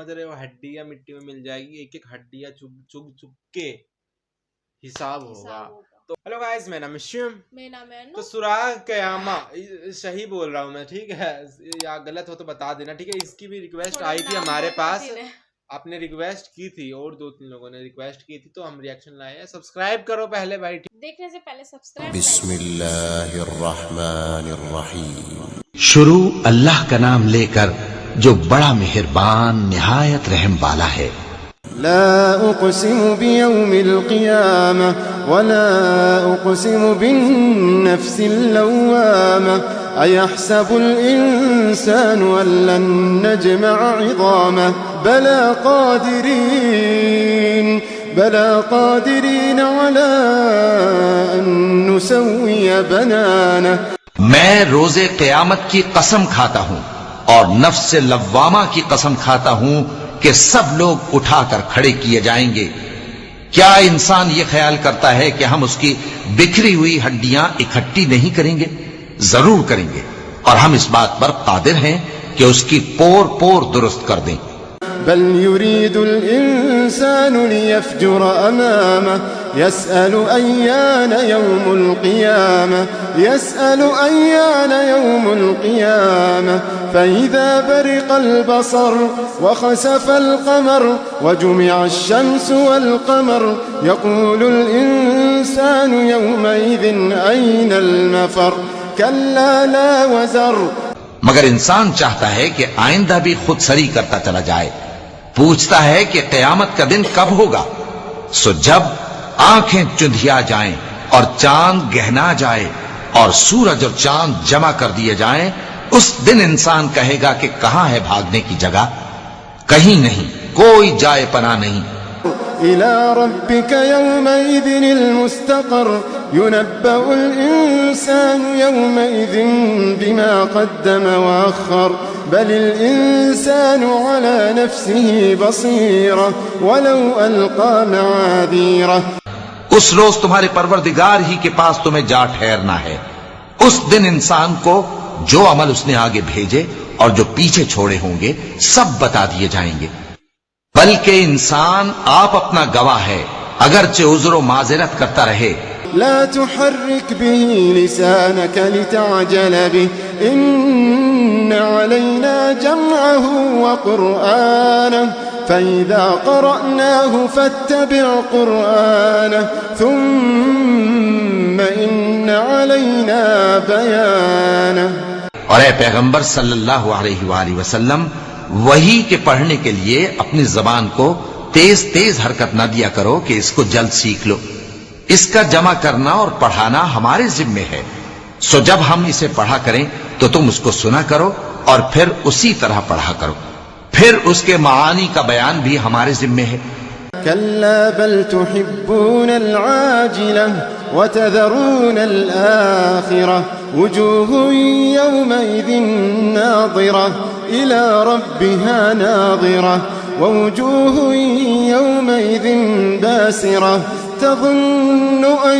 سمجھ رہے ہو ہڈیاں مٹی میں مل جائے گی, ایک ایک ہڈیاں چگ چگ کے حساب ہوگا. تو ہیلو گائز, میں نام شیم, تو سراغ قیامہ صحیح بول رہا ہوں میں, ٹھیک ہے, یا غلط ہو تو بتا دینا, ٹھیک ہے. اس کی بھی ریکویسٹ آئی تھی ہمارے پاس, آپ نے ریکویسٹ کی تھی اور 2-3 لوگوں نے ریکویسٹ کی تھی, تو ہم ریئیکشن لائے ہیں. سبسکرائب کرو پہلے بھائی, دیکھنے سے پہلے سبسکرائب. بسم اللہ الرحمن الرحیم. شروع اللہ کا نام لے کر جو بڑا مہربان نہایت رحم والا ہے. لا اقسم بیوم القیامہ ولا اقسم بالنفس اللوامہ ایحسب الانسان ان لن نجمع عظامہ بلا قادرین علی ان نسوی بنانہ. میں روز قیامت کی قسم کھاتا ہوں اور نفس لوامہ کی قسم کھاتا ہوں کہ سب لوگ اٹھا کر کھڑے کیے جائیں گے. کیا انسان یہ خیال کرتا ہے کہ ہم اس کی بکھری ہوئی ہڈیاں اکٹھی نہیں کریں گے؟ ضرور کریں گے, اور ہم اس بات پر قادر ہیں کہ اس کی پور پور درست کر دیں. بل يريد الإنسان ليفجر أمامه يسأل أيان يوم القيامة فإذا برق البصر وخسف القمر وجمع الشمس والقمر يقول الإنسان يومئذ أين المفر كلا لا وزر. مگر انسان چاہتا ہے کہ آئندہ بھی خود سری کرتا چلا جائے, پوچھتا ہے کہ قیامت کا دن کب ہوگا. سو جب آنکھیں چندھیا جائیں اور چاند گہنا جائے اور سورج اور چاند جمع کر دیے جائیں, اس دن انسان کہے گا کہ کہاں ہے بھاگنے کی جگہ؟ کہیں نہیں, کوئی جائے پناہ نہیں. إلى ربك يومئذ المستقر ينبأ الإنسان يومئذ بما قدم وأخر بل الإنسان على نفسه بصيرة ولو ألقى معاذيره. اس روز تمہارے پروردگار ہی کے پاس تمہیں جا ٹھہرنا ہے. اس دن انسان کو جو عمل اس نے آگے بھیجے اور جو پیچھے چھوڑے ہوں گے سب بتا دیے جائیں گے. بلکہ انسان آپ اپنا گواہ ہے, اگرچہ عذر و معذرت کرتا رہے. لا تحرك به لسانك لتعجل به إن علينا جمعه وقرآنه فإذا قرأناه فاتبع قرآنه ثم إن علينا بيانه. اور اے پیغمبر صلی اللہ علیہ وآلہ وسلم, وہی کے پڑھنے کے لیے اپنی زبان کو تیز تیز حرکت نہ دیا کرو کہ اس کو جلد سیکھ لو. اس کا جمع کرنا اور پڑھانا ہمارے ذمے ہے. سو جب ہم اسے پڑھا کریں تو تم اس کو سنا کرو اور پھر اسی طرح پڑھا کرو. پھر اس کے معانی کا بیان بھی ہمارے ذمے ہے. كلا بل تحبون العاجلة وتذرون الآخرة وجوه يومئذ ناظرة إلى ربها ناظرة ووجوه يومئذ باسرة تظن أن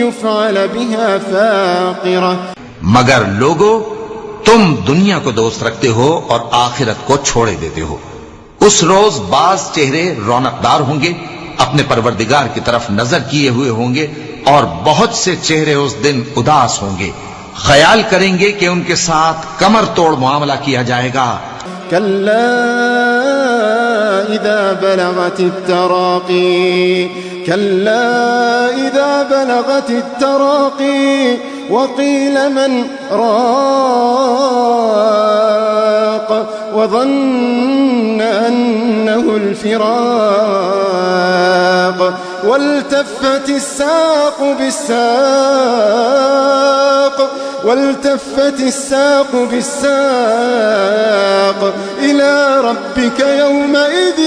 يفعل بها فاقرة. مگر لوگو, تم دنیا کو دوست رکھتے ہو اور آخرت کو چھوڑے دیتے ہو. اس روز بعض چہرے رونقدار ہوں گے, اپنے پروردگار کی طرف نظر کیے ہوئے ہوں گے, اور بہت سے چہرے اس دن اداس ہوں گے, خیال کریں گے کہ ان کے ساتھ کمر توڑ معاملہ کیا جائے گا. كلا إذا بلغت التراقي وقيل من راق وظن أنه الفراق والتفت الساق بالساق إلى ربك يومئذ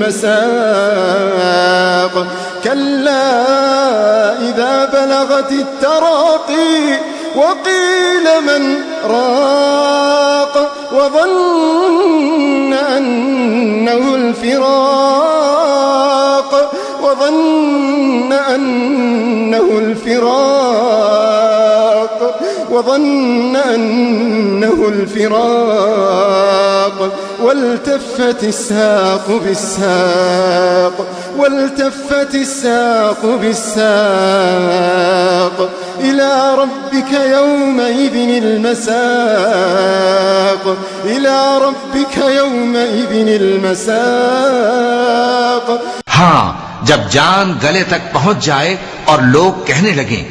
المساق. كلا إذا بلغت التراقي وقيل من راق وظن أنه الفراق وظن أنه الفراق والتفت الساق بالساق إلى ربك يومئذ المساق. ہاں جب جان گلے تک پہنچ جائے اور لوگ کہنے لگیں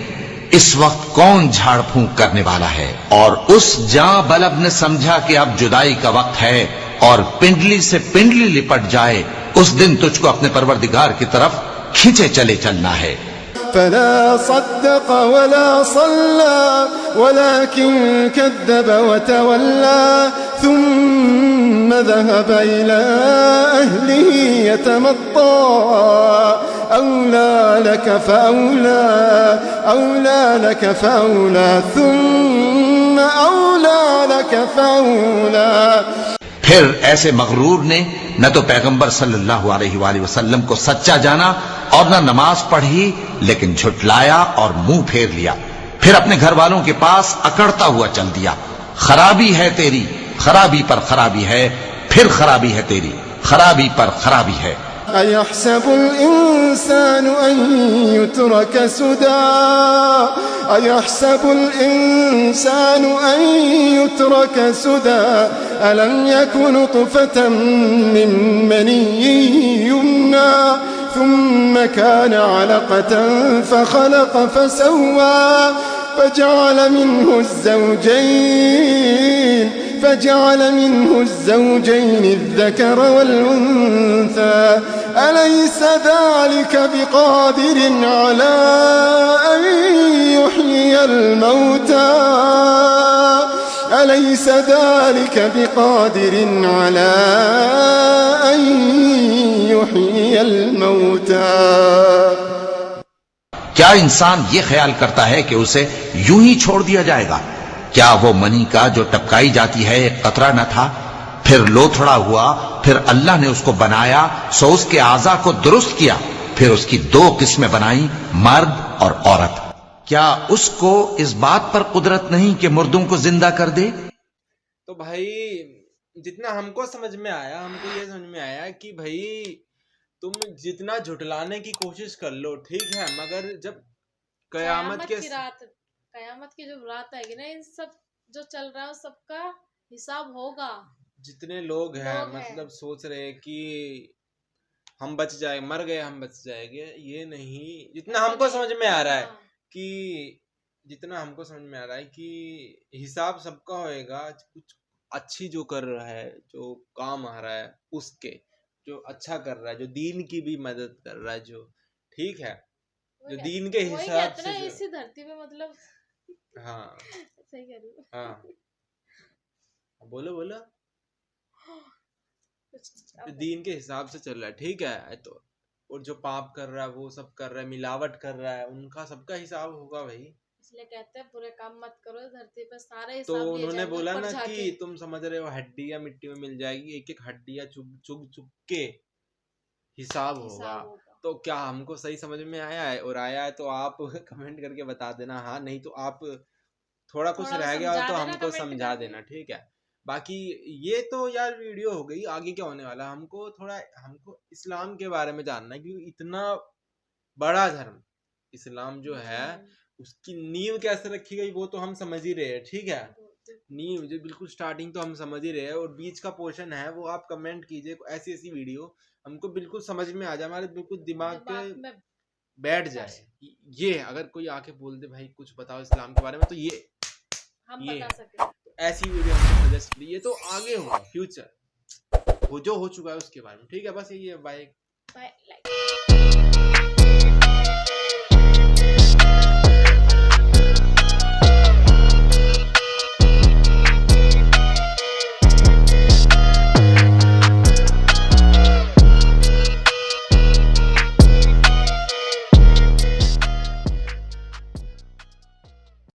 اس وقت کون جھاڑ پھونک کرنے والا ہے، اور اس جاں بلب نے سمجھا کہ اب جدائی کا وقت ہے اور پنڈلی سے پنڈلی لپٹ جائے، اس دن تجھ کو اپنے پروردگار کی طرف کھینچے چلے چلنا ہے. فلا صدق ولا صلى ولكن كذب وتولى ثم ذهب إلى أهله يتمطى أولى لك فأولى ثم أولى لك فأولى. پھر ایسے مغرور نے نہ تو پیغمبر صلی اللہ علیہ وآلہ وسلم کو سچا جانا اور نہ نماز پڑھی، لیکن جھٹلایا اور منہ پھیر لیا. پھر اپنے گھر والوں کے پاس اکڑتا ہوا چل دیا. خرابی ہے تیری، خرابی پر خرابی ہے، پھر خرابی ہے تیری، خرابی پر خرابی ہے. أيحسب الإنسان أن يترك سدى ألم يكن نطفة من مني يمنى ثم كان علقة فخلق فسوى فجعل منه الزوجين الذكر والأنثى أليس ذلك بقادر على أن يحيي الموتى کیا انسان یہ خیال کرتا ہے کہ اسے یوں ہی چھوڑ دیا جائے گا؟ کیا وہ منی کا جو ٹپکائی جاتی ہے ایک قطرہ نہ تھا، پھر لوتھڑا ہوا، پھر اللہ نے اس کو بنایا، سو اس کے اعضاء کو درست کیا، پھر اس کی دو قسمیں بنائیں، مرد اور عورت. کیا اس کو اس بات پر قدرت نہیں کہ مردوں کو زندہ کر دے؟ تو بھائی جتنا ہم کو سمجھ میں آیا، ہم کو یہ سمجھ میں آیا کہ بھائی تم جتنا جھٹلانے کی کوشش کر لو ٹھیک ہے، مگر جب قیامت کی جو رات آئے گی نا، ان سب جو چل رہا ہے سب کا حساب ہوگا. جتنے لوگ ہیں مطلب سوچ رہے کہ ہم بچ جائیں، مر گئے ہم بچ جائیں گے، یہ نہیں. جتنا ہم کو سمجھ میں آ رہا ہے کہ حساب سب کا ہوئے گا. کچھ اچھی جو کر رہا ہے، جو کام آ رہا ہے اس کے، جو اچھا کر رہا ہے، جو دین کی بھی مدد کر رہا ہے، جو ٹھیک ہے، جو دین کے حساب سے اسی دھرتی پہ مطلب ہاں صحیح کہہ رہی ہوں. ہاں بولو دین کے حساب سے چل رہا ہے ٹھیک ہے. تو اور جو پاپ کر رہا ہے، وہ سب کر رہا ہے، ملاوٹ کر رہا ہے، ان کا سب کا حساب ہوگا بھائی. اس لیے کہتے ہیں برے کام مت کرو، دھرتی پہ سارے حساب. تو انہوں نے بولا نا کہ تم سمجھ رہے ہو ہڈیاں مٹی میں مل جائے گی، ایک ایک ہڈیاں چگ کے حساب ہوگا. تو کیا ہم کو صحیح سمجھ میں آیا ہے؟ اور آیا ہے تو آپ کمنٹ کر کے بتا دینا. ہاں نہیں تو آپ تھوڑا کچھ رہ گیا تو ہم کو سمجھا دینا ٹھیک ہے. باقی یہ تو یار ویڈیو ہو گئی، آگے کیا ہونے والا ہم کو اسلام کے بارے میں جاننا ہے، کیونکہ اتنا بڑا دھرم اسلام جو ہے اس کی نیو کیسے رکھی گئی وہ تو ہم سمجھ ہی رہے ہیں ٹھیک ہے. نیو جو بالکل سٹارٹنگ تو ہم سمجھ ہی رہے ہیں، اور بیچ کا پورشن ہے وہ آپ کمنٹ کیجئے. ایسی ویڈیو ہم کو بالکل سمجھ میں آ جائے، ہمارے بالکل دماغ پہ بیٹھ جائے. یہ اگر کوئی آ کے بول دے بھائی کچھ بتاؤ اسلام کے بارے میں، تو یہ ہم بتا سکتے. ایسی ویڈیو ہم نے سجیسٹ کی. یہ تو آگے ہوگا، فیوچر جو ہو چکا ہے اس کے بارے میں ٹھیک ہے. بس یہ بائے.